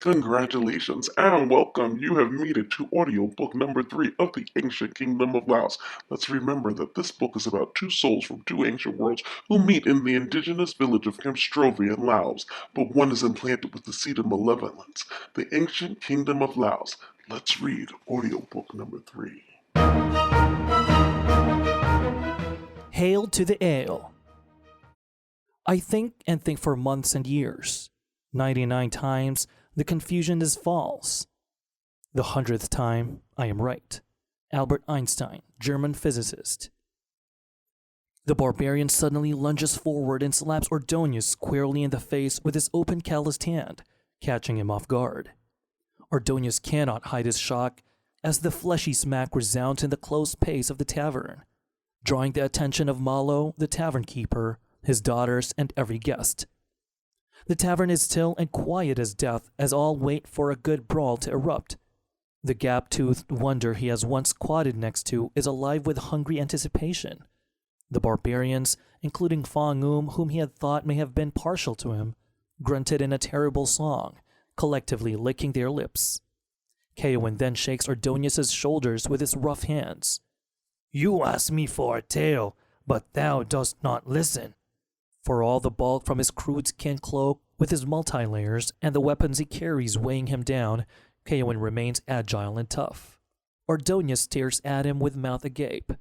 Congratulations and welcome. You have made it to audiobook number 3 of the Ancient Kingdom of Laos. Let's remember that this book is about two souls from two ancient worlds who meet in the indigenous village of Kamstrovia in Laos, but one is implanted with the seed of malevolence. The Ancient Kingdom of Laos. Let's read audiobook number 3. Hail to the ale. I think and think for months and years. 99 times, the confusion is false. The 100th time, I am right. Albert Einstein, German physicist. The barbarian suddenly lunges forward and slaps Ordonez squarely in the face with his open calloused hand, catching him off guard. Ordonez cannot hide his shock as the fleshy smack resounds in the close pace of the tavern, drawing the attention of Malo, the tavern keeper, his daughters, and every guest. The tavern is still and quiet as death as all wait for a good brawl to erupt. The gap-toothed wonder he has once squatted next to is alive with hungry anticipation. The barbarians, including Fong whom he had thought may have been partial to him, grunted in a terrible song, collectively licking their lips. Keowen then shakes Ordonez's shoulders with his rough hands. "You ask me for a tale, but thou dost not listen." For all the bulk from his crude skin cloak, with his multi-layers and the weapons he carries weighing him down, Keowen remains agile and tough. Ordonez stares at him with mouth agape.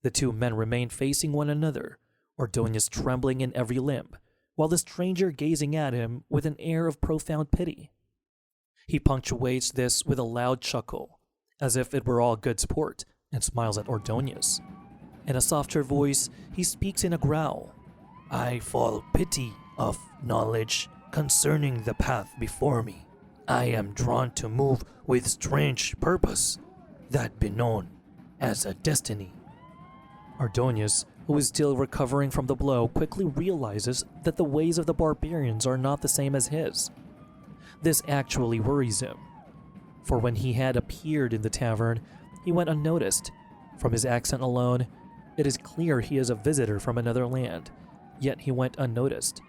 The two men remain facing one another, Ordonez trembling in every limb, while the stranger gazing at him with an air of profound pity. He punctuates this with a loud chuckle, as if it were all good sport, and smiles at Ordonez. In a softer voice, he speaks in a growl. "I fall pity of knowledge concerning the path before me. I am drawn to move with strange purpose, that be known as a destiny." Ordonez, who is still recovering from the blow, quickly realizes that the ways of the barbarians are not the same as his. This actually worries him, for when he had appeared in the tavern, he went unnoticed. From his accent alone, it is clear he is a visitor from another land, yet he went unnoticed.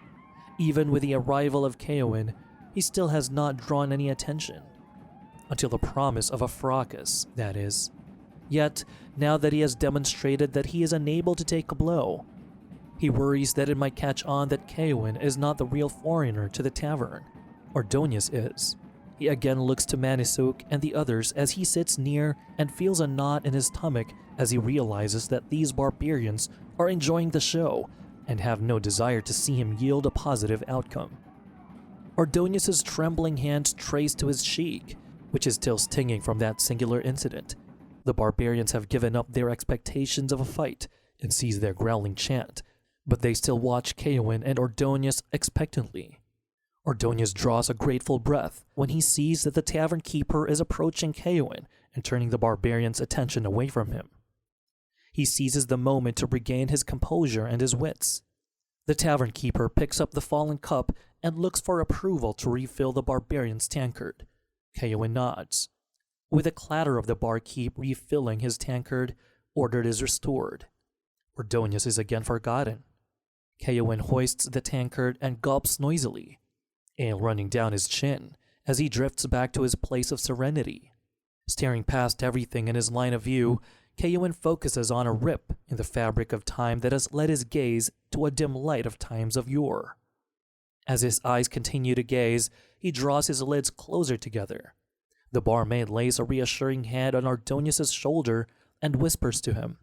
Even with the arrival of Keowen, he still has not drawn any attention. Until the promise of a fracas, that is. Yet, now that he has demonstrated that he is unable to take a blow, he worries that it might catch on that Keowen is not the real foreigner to the tavern. Ordonez is. He again looks to Manisuk and the others as he sits near and feels a knot in his stomach as he realizes that these barbarians are enjoying the show and have no desire to see him yield a positive outcome. Ordonez's trembling hands trace to his cheek, which is still stinging from that singular incident. The barbarians have given up their expectations of a fight and cease their growling chant, but they still watch Keowen and Ordonez expectantly. Ordonez draws a grateful breath when he sees that the tavern keeper is approaching Keowen and turning the barbarians' attention away from him. He seizes the moment to regain his composure and his wits. The tavern keeper picks up the fallen cup and looks for approval to refill the barbarian's tankard. Keowen nods. With a clatter of the barkeep refilling his tankard, order is restored. Ordonez is again forgotten. Keowen hoists the tankard and gulps noisily, ale running down his chin as he drifts back to his place of serenity. Staring past everything in his line of view, Keowen focuses on a rip in the fabric of time that has led his gaze to a dim light of times of yore. As his eyes continue to gaze, he draws his lids closer together. The barmaid lays a reassuring hand on Ordonez's shoulder and whispers to him,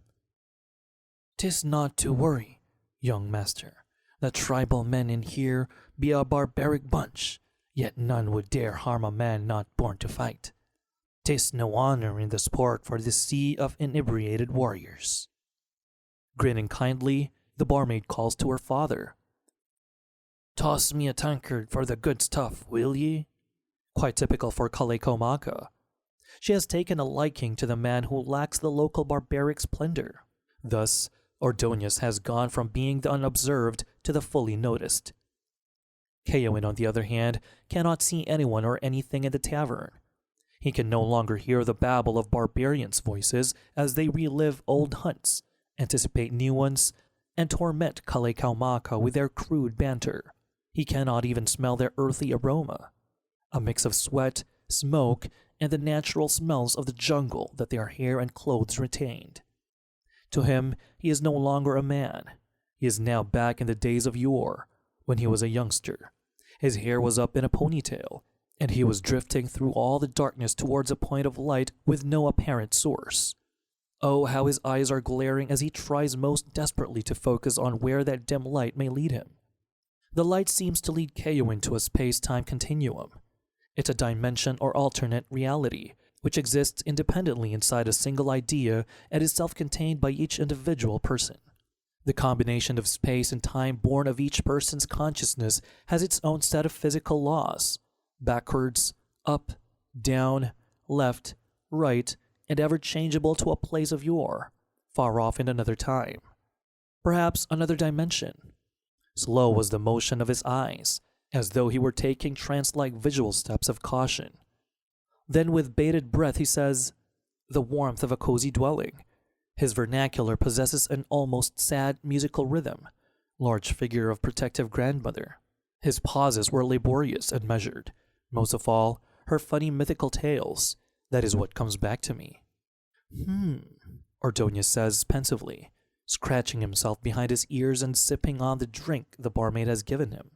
"'Tis not to worry, young master. The tribal men in here be a barbaric bunch, yet none would dare harm a man not born to fight. 'Tis no honor in the sport for this sea of inebriated warriors." Grinning kindly, the barmaid calls to her father. "Toss me a tankard for the good stuff, will ye?" Quite typical for Kalekomaka. She has taken a liking to the man who lacks the local barbaric splendor. Thus, Ordonez has gone from being the unobserved to the fully noticed. Keowen, on the other hand, cannot see anyone or anything in the tavern. He can no longer hear the babble of barbarians' voices as they relive old hunts, anticipate new ones, and torment Kalekaumaka with their crude banter. He cannot even smell their earthy aroma. a mix of sweat, smoke, and the natural smells of the jungle that their hair and clothes retained. To him, he is no longer a man. He is now back in the days of yore, when he was a youngster. His hair was up in a ponytail, and he was drifting through all the darkness towards a point of light with no apparent source. Oh, how his eyes are glaring as he tries most desperately to focus on where that dim light may lead him. The light seems to lead Keowin to a space-time continuum. It's a dimension or alternate reality, which exists independently inside a single idea and is self-contained by each individual person. The combination of space and time born of each person's consciousness has its own set of physical laws: backwards, up, down, left, right, and ever changeable to a place of yore, far off in another time. Perhaps another dimension. Slow was the motion of his eyes, as though he were taking trance-like visual steps of caution. Then with bated breath he says, "The warmth of a cozy dwelling." His vernacular possesses an almost sad musical rhythm, large figure of protective grandmother. His pauses were laborious and measured. Most of all, her funny mythical tales. That is what comes back to me. Ordonez says pensively, scratching himself behind his ears and sipping on the drink the barmaid has given him.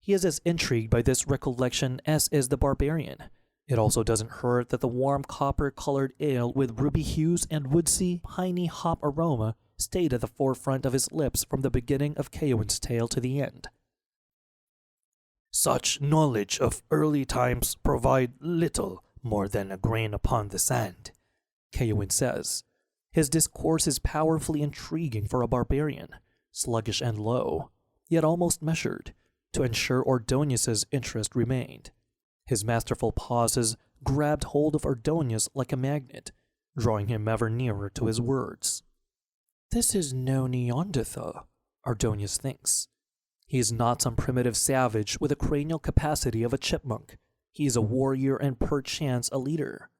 He is as intrigued by this recollection as is the barbarian. It also doesn't hurt that the warm copper-colored ale with ruby hues and woodsy, piney hop aroma stayed at the forefront of his lips from the beginning of Keowin's tale to the end. Such knowledge of early times provide little more than a grain upon the sand, Keowin says. His discourse is powerfully intriguing for a barbarian, sluggish and low, yet almost measured, to ensure Ordonez's interest remained. His masterful pauses grabbed hold of Ordonez like a magnet, drawing him ever nearer to his words. This is no Neanderthal, Ordonez thinks. He is not some primitive savage with the cranial capacity of a chipmunk. He is a warrior and perchance a leader.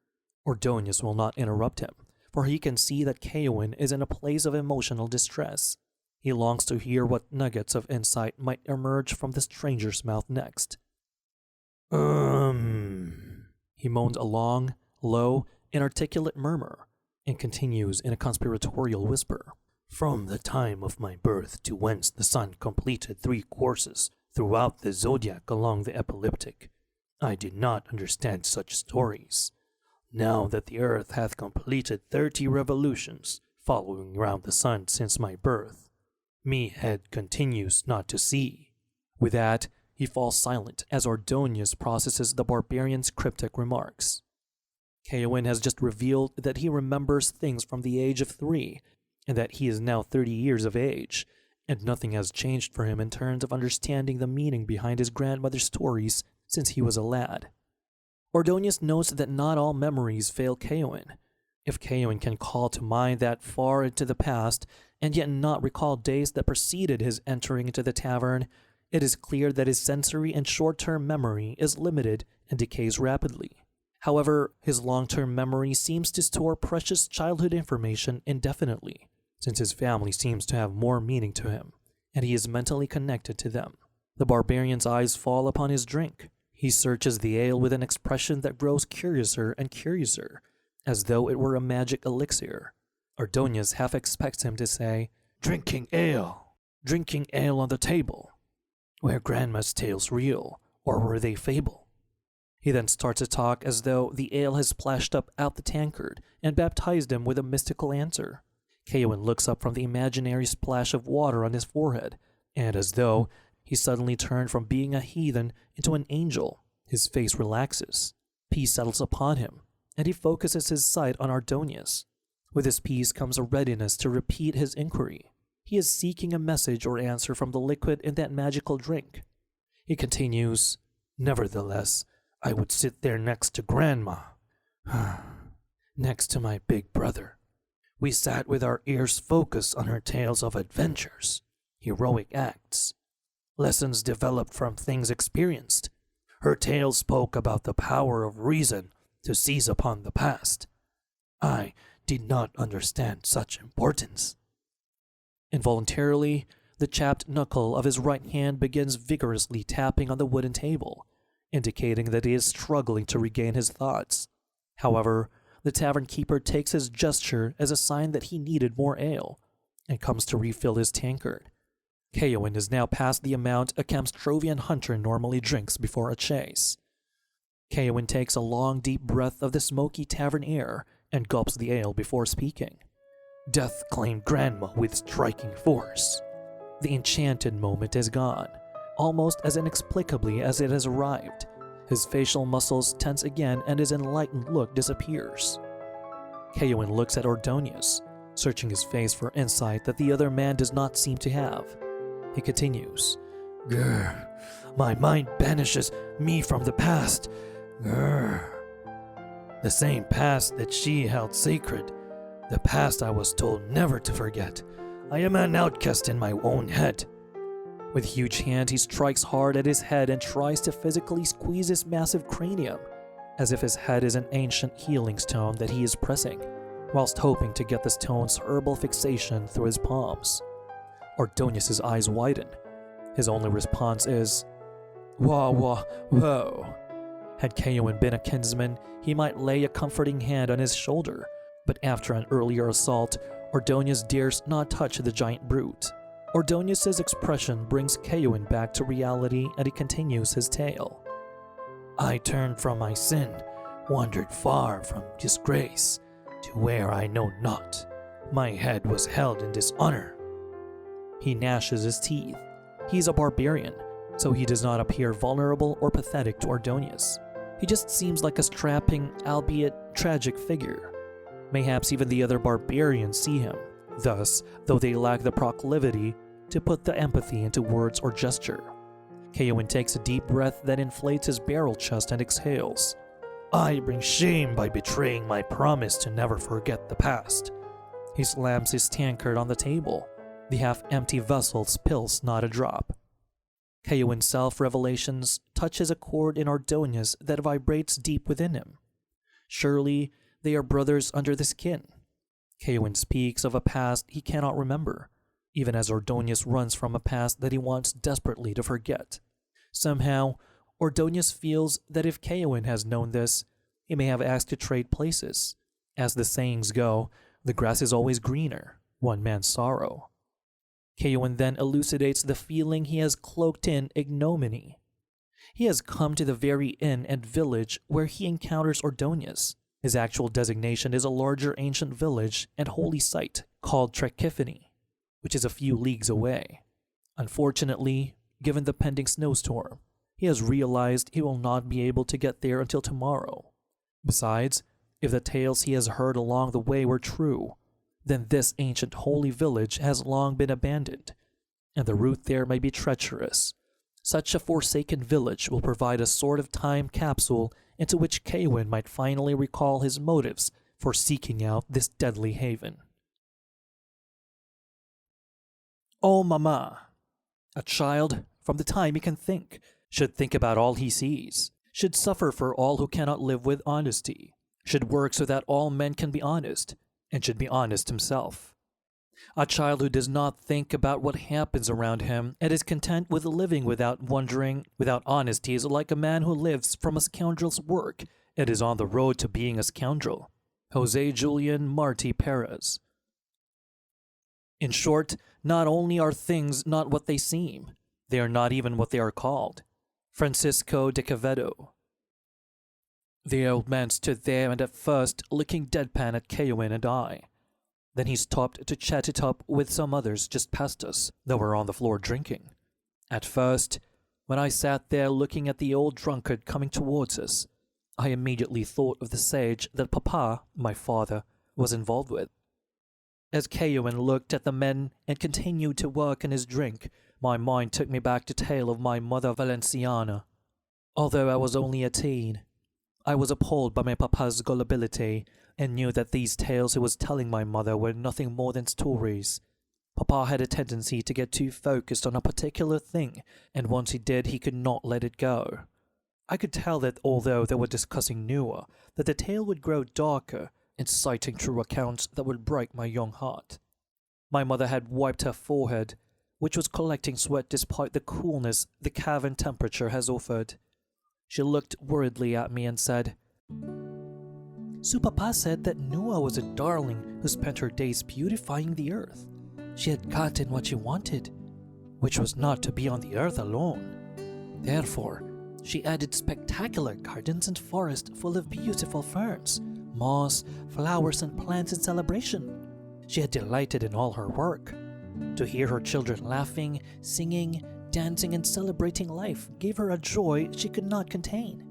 Ordonez will not interrupt him, for he can see that Keowin is in a place of emotional distress. He longs to hear what nuggets of insight might emerge from the stranger's mouth next. He moans a long, low, inarticulate murmur, and continues in a conspiratorial whisper. From the time of my birth to whence the sun completed 3 courses throughout the zodiac along the ecliptic, I did not understand such stories. Now that the earth hath completed 30 revolutions following round the sun since my birth, me head continues not to see. With that, he falls silent as Ordonez processes the barbarian's cryptic remarks. Keowin has just revealed that he remembers things from the age of 3, and that he is now 30 years of age, and nothing has changed for him in terms of understanding the meaning behind his grandmother's stories since he was a lad. Ordonez notes that not all memories fail Keowin. If Keowin can call to mind that far into the past, and yet not recall days that preceded his entering into the tavern, it is clear that his sensory and short-term memory is limited and decays rapidly. However, his long-term memory seems to store precious childhood information indefinitely, since his family seems to have more meaning to him, and he is mentally connected to them. The barbarian's eyes fall upon his drink. He searches the ale with an expression that grows curiouser and curiouser, as though it were a magic elixir. Ordonez half expects him to say, drinking ale on the table. Were grandma's tales real, or were they fable? He then starts to talk as though the ale has splashed up out the tankard and baptized him with a mystical answer. Keowin looks up from the imaginary splash of water on his forehead, and as though he suddenly turned from being a heathen into an angel, his face relaxes. Peace settles upon him, and he focuses his sight on Ordonez. With his peace comes a readiness to repeat his inquiry. He is seeking a message or answer from the liquid in that magical drink. He continues, nevertheless, I would sit there next to Grandma, next to my big brother. We sat with our ears focused on her tales of adventures, heroic acts, lessons developed from things experienced. Her tales spoke about the power of reason to seize upon the past. I did not understand such importance. Involuntarily, the chapped knuckle of his right hand begins vigorously tapping on the wooden table. indicating that he is struggling to regain his thoughts. However, the tavern keeper takes his gesture as a sign that he needed more ale, and comes to refill his tankard. Keowen is now past the amount a Camstrovian hunter normally drinks before a chase. Keowen takes a long, deep breath of the smoky tavern air and gulps the ale before speaking. Death claimed Grandma with striking force. The enchanted moment is gone, almost as inexplicably as it has arrived. His facial muscles tense again and his enlightened look disappears. Keowen looks at Ordonez, searching his face for insight that the other man does not seem to have. He continues, "Grr, my mind banishes me from the past. Grr. The same past that she held sacred. The past I was told never to forget. I am an outcast in my own head." With huge hand, he strikes hard at his head and tries to physically squeeze his massive cranium, as if his head is an ancient healing stone that he is pressing, whilst hoping to get the stone's herbal fixation through his palms. Ordonez's eyes widen. His only response is, Whoa. Had Keowen been a kinsman, he might lay a comforting hand on his shoulder, but after an earlier assault, Ordonez dares not touch the giant brute. Ordonez's expression brings Keowen back to reality and he continues his tale. I turned from my sin, wandered far from disgrace, to where I know not. My head was held in dishonor. He gnashes his teeth. He's a barbarian, so he does not appear vulnerable or pathetic to Ordonez. He just seems like a strapping, albeit tragic figure. Mayhaps even the other barbarians see him, thus, though they lack the proclivity to put the empathy into words or gesture. Keowen takes a deep breath that inflates his barrel chest and exhales. I bring shame by betraying my promise to never forget the past. He slams his tankard on the table. The half-empty vessel spills not a drop. Keowen's self-revelations touches a chord in Ordonez that vibrates deep within him. Surely they are brothers under the skin. Keowen speaks of a past he cannot remember, even as Ordonez runs from a past that he wants desperately to forget. Somehow, Ordonez feels that if Keowen has known this, he may have asked to trade places. As the sayings go, the grass is always greener, one man's sorrow. Keowen then elucidates the feeling he has cloaked in ignominy. He has come to the very inn and village where he encounters Ordonez. His actual designation is a larger ancient village and holy site called Trekifani, which is a few leagues away. Unfortunately, given the pending snowstorm, he has realized he will not be able to get there until tomorrow. Besides, if the tales he has heard along the way were true, then this ancient holy village has long been abandoned, and the route there may be treacherous. Such a forsaken village will provide a sort of time capsule into which Keowen might finally recall his motives for seeking out this deadly haven. Oh, Mama! A child, from the time he can think, should think about all he sees, should suffer for all who cannot live with honesty, should work so that all men can be honest, and should be honest himself. A child who does not think about what happens around him and is content with living without wondering, without honesty, is like a man who lives from a scoundrel's work and is on the road to being a scoundrel. Jose Julian Martí Perez. In short, not only are things not what they seem, they are not even what they are called. Francisco de Quevedo. The old man stood there and at first looking deadpan at Keowen and I. Then he stopped to chat it up with some others just past us that were on the floor drinking. At first, when I sat there looking at the old drunkard coming towards us, I immediately thought of the sage that Papa, my father, was involved with. As Keowen looked at the men and continued to work in his drink, my mind took me back to tale of my mother Valenciana. Although I was only a teen, I was appalled by my papa's gullibility and knew that these tales he was telling my mother were nothing more than stories. Papa had a tendency to get too focused on a particular thing, and once he did, he could not let it go. I could tell that although they were discussing Nua, that the tale would grow darker, inciting true accounts that would break my young heart. My mother had wiped her forehead, which was collecting sweat despite the coolness the cavern temperature has offered. She looked worriedly at me and said, Supapa said that Noah was a darling who spent her days beautifying the earth. She had gotten what she wanted, which was not to be on the earth alone. Therefore, she added spectacular gardens and forests full of beautiful ferns, moss, flowers, and plants in celebration. She had delighted in all her work. To hear her children laughing, singing, dancing, and celebrating life gave her a joy she could not contain.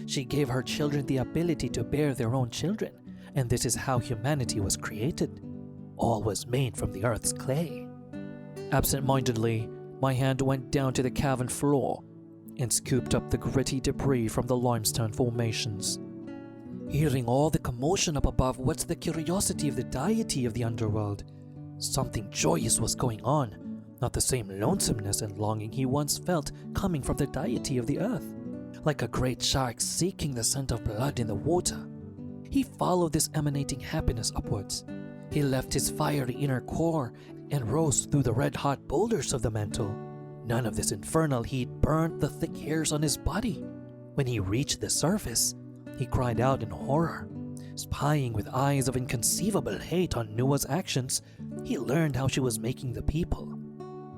She gave her children the ability to bear their own children, and this is how humanity was created. All was made from the earth's clay. Absent-mindedly, my hand went down to the cavern floor and scooped up the gritty debris from the limestone formations. Hearing all the commotion up above whetted the curiosity of the deity of the underworld. Something joyous was going on, not the same lonesomeness and longing he once felt coming from the deity of the earth. Like a great shark seeking the scent of blood in the water, he followed this emanating happiness upwards. He left his fiery inner core and rose through the red-hot boulders of the mantle. None of this infernal heat burnt the thick hairs on his body. When he reached the surface, he cried out in horror. Spying with eyes of inconceivable hate on Nua's actions, he learned how she was making the people.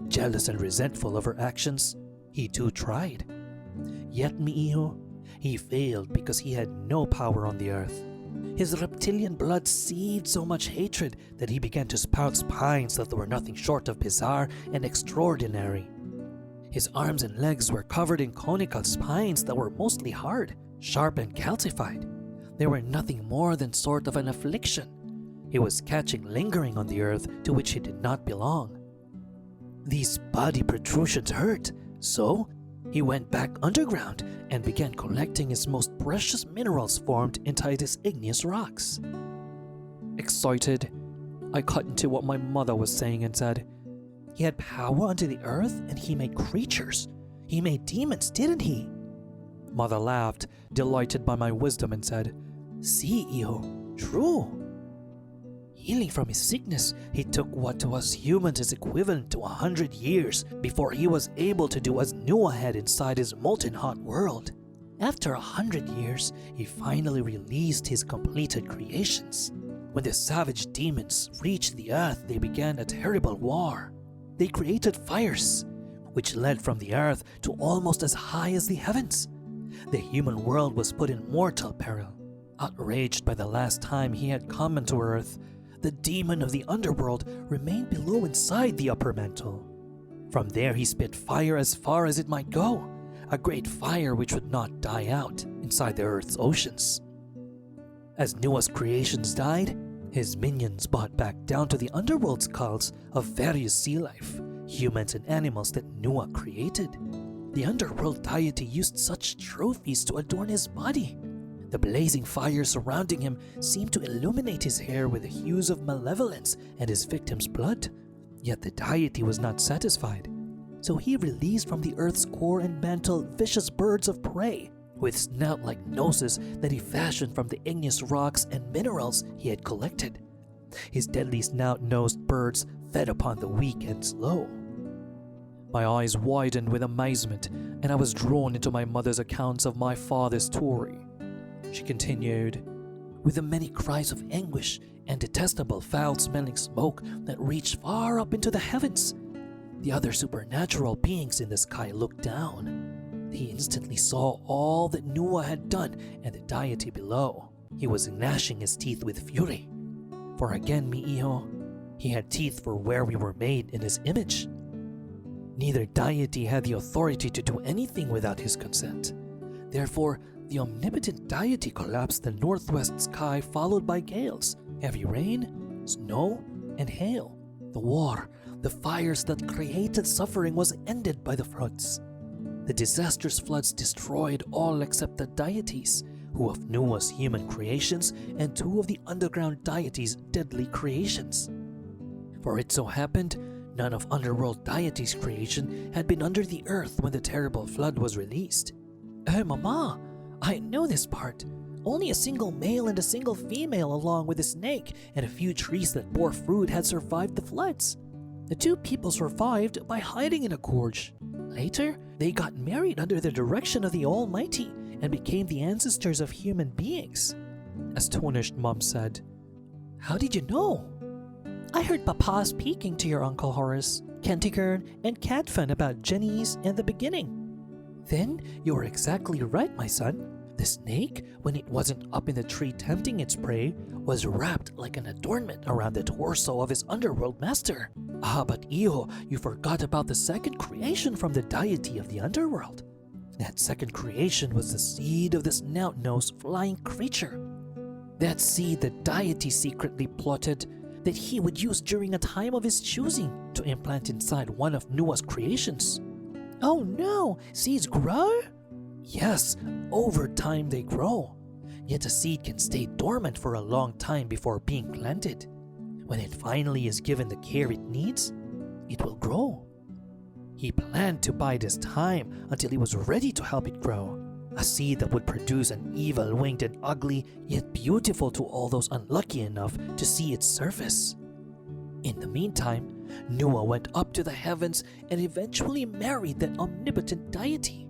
Jealous and resentful of her actions, he too tried. Yet Mi'iho, he failed because he had no power on the earth. His reptilian blood seethed so much hatred that he began to spout spines that were nothing short of bizarre and extraordinary. His arms and legs were covered in conical spines that were mostly hard, sharp, and calcified. They were nothing more than sort of an affliction he was catching lingering on the earth to which he did not belong. These body protrusions hurt, so he went back underground and began collecting his most precious minerals formed inside his igneous rocks. Excited, I cut into what my mother was saying and said, He had power under the earth and he made creatures. He made demons, didn't he? Mother laughed, delighted by my wisdom, and said, See, Iho, true. Healing from his sickness, he took what to us humans is equivalent to 100 years before he was able to do as Noah had inside his molten hot world. After 100 years, he finally released his completed creations. When the savage demons reached the earth, they began a terrible war. They created fires, which led from the earth to almost as high as the heavens. The human world was put in mortal peril. Outraged by the last time he had come into earth, the demon of the underworld remained below inside the upper mantle. From there he spit fire as far as it might go, a great fire which would not die out inside the earth's oceans. As Noah's creations died, his minions brought back down to the underworld's cults of various sea life, humans and animals that Noah created. The underworld deity used such trophies to adorn his body. The blazing fire surrounding him seemed to illuminate his hair with the hues of malevolence and his victim's blood. Yet the deity was not satisfied, so he released from the earth's core and mantle vicious birds of prey with snout-like noses that he fashioned from the igneous rocks and minerals he had collected. His deadly snout-nosed birds fed upon the weak and slow. My eyes widened with amazement, and I was drawn into my mother's accounts of my father's story. She continued, with the many cries of anguish and detestable foul-smelling smoke that reached far up into the heavens. The other supernatural beings in the sky looked down. They instantly saw all that Noah had done and the deity below. He was gnashing his teeth with fury. For again, Mi'iho, he had teeth for where we were made in his image. Neither deity had the authority to do anything without his consent. Therefore, the omnipotent deity collapsed the northwest sky, followed by gales, heavy rain, snow, and hail. The war, the fires that created suffering, was ended by the floods. The disastrous floods destroyed all except the deities, who of Noah's human creations and two of the underground deities' deadly creations. For it so happened, none of underworld deities' creation had been under the earth when the terrible flood was released. Oh, Mama, I know this part. Only a single male and a single female along with a snake and a few trees that bore fruit had survived the floods. The two people survived by hiding in a gorge. Later, they got married under the direction of the Almighty and became the ancestors of human beings. Astonished Mom said, "How did you know?" "I heard Papa speaking to your Uncle Horace, Kentigern, and Cadfan about Jenny's and the beginning." "Then you were exactly right, my son. The snake, when it wasn't up in the tree tempting its prey, was wrapped like an adornment around the torso of his underworld master. Ah, but Iyo, you forgot about the second creation from the deity of the underworld. That second creation was the seed of the snout-nosed flying creature. That seed the deity secretly plotted that he would use during a time of his choosing to implant inside one of Nua's creations." "Oh no, seeds grow?" "Yes, over time they grow. Yet a seed can stay dormant for a long time before being planted. When it finally is given the care it needs, it will grow." He planned to bide his time until he was ready to help it grow. A seed that would produce an evil-winged and ugly, yet beautiful to all those unlucky enough to see its surface. In the meantime, Nua went up to the heavens and eventually married that omnipotent deity.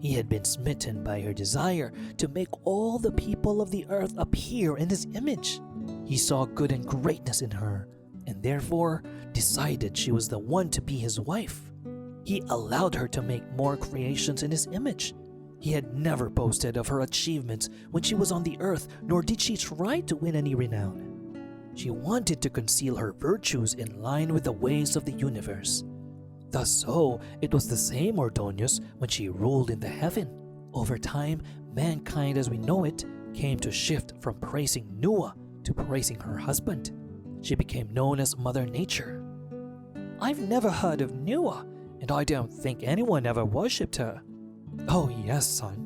He had been smitten by her desire to make all the people of the earth appear in his image. He saw good and greatness in her, and therefore decided she was the one to be his wife. He allowed her to make more creations in his image. He had never boasted of her achievements when she was on the earth, nor did she try to win any renown. She wanted to conceal her virtues in line with the ways of the universe. Thus so, it was the same Ordóñez when she ruled in the heaven. Over time, mankind as we know it came to shift from praising Nua to praising her husband. She became known as Mother Nature. "I've never heard of Nua, and I don't think anyone ever worshipped her." "Oh yes, son.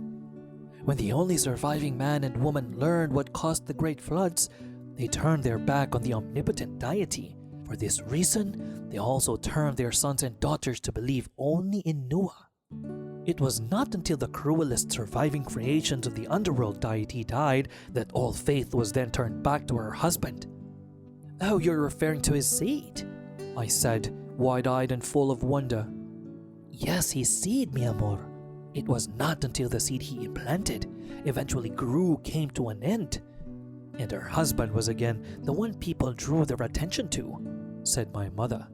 When the only surviving man and woman learned what caused the great floods, they turned their back on the omnipotent deity. For this reason, they also turned their sons and daughters to believe only in Nua. It was not until the cruelest surviving creations of the underworld deity died that all faith was then turned back to her husband." "Oh, you're referring to his seed?" I said, wide-eyed and full of wonder. "Yes, his seed, mi amor. It was not until the seed he implanted, eventually grew, came to an end. And her husband was again the one people drew their attention to," said my mother.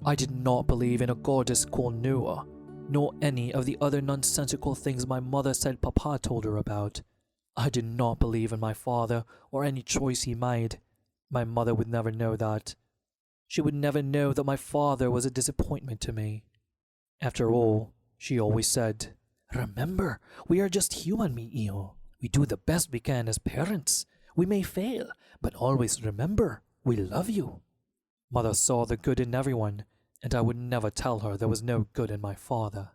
"I did not believe in a goddess called Nua, nor any of the other nonsensical things my mother said Papa told her about. I did not believe in my father or any choice he made. My mother would never know that. She would never know that my father was a disappointment to me. After all, she always said, 'Remember, we are just human, mi iyo. We do the best we can as parents. We may fail, but always remember, we love you.' Mother saw the good in everyone, and I would never tell her there was no good in my father."